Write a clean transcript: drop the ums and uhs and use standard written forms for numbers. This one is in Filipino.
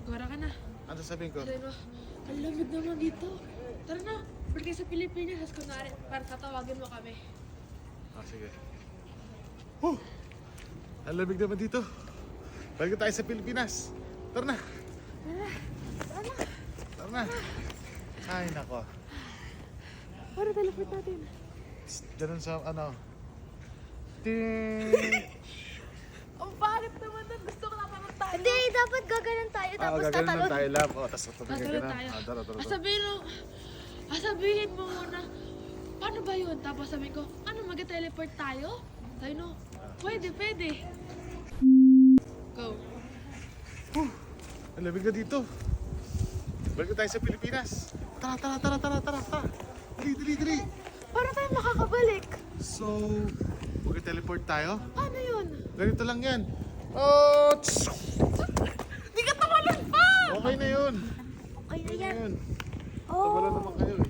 Gora ka na. Ano sabihin ko? Sabi mo, ang lamig naman dito. Tara na, balik tayo sa Pilipinas. Tapos kunwari, para tatawagin mo kami. Ah, sige. Ang lamig naman dito. Balik tayo sa Pilipinas. Tara na. Tara na. Ay, nako. Para teleport natin. Ganun sa ano. Ting! Ang pangit naman nun. Gusto ko lang naman tayo. Hindi, dapat gaganon tayo, tapos gaganon lang tatalon. tayo, love. Tapos tumigil ka Tatalon na. tayo. Tara, tara, tara. Sabihin mo muna, paano ba yun? Tapos sabihin ko, ano, mag-teleport tayo? Tayo no? Pwede. Go. Ang lamig na dito. Balik tayo sa Pilipinas. Tara. Dali. Paano tayo makakabalik? So, mag-teleport tayo? Paano yun? Ganito lang yan. Oh! Hindi ka tumalon pa! Okay na yun. Okay na yan. Yun. Oh. Tabalan naman kayo eh.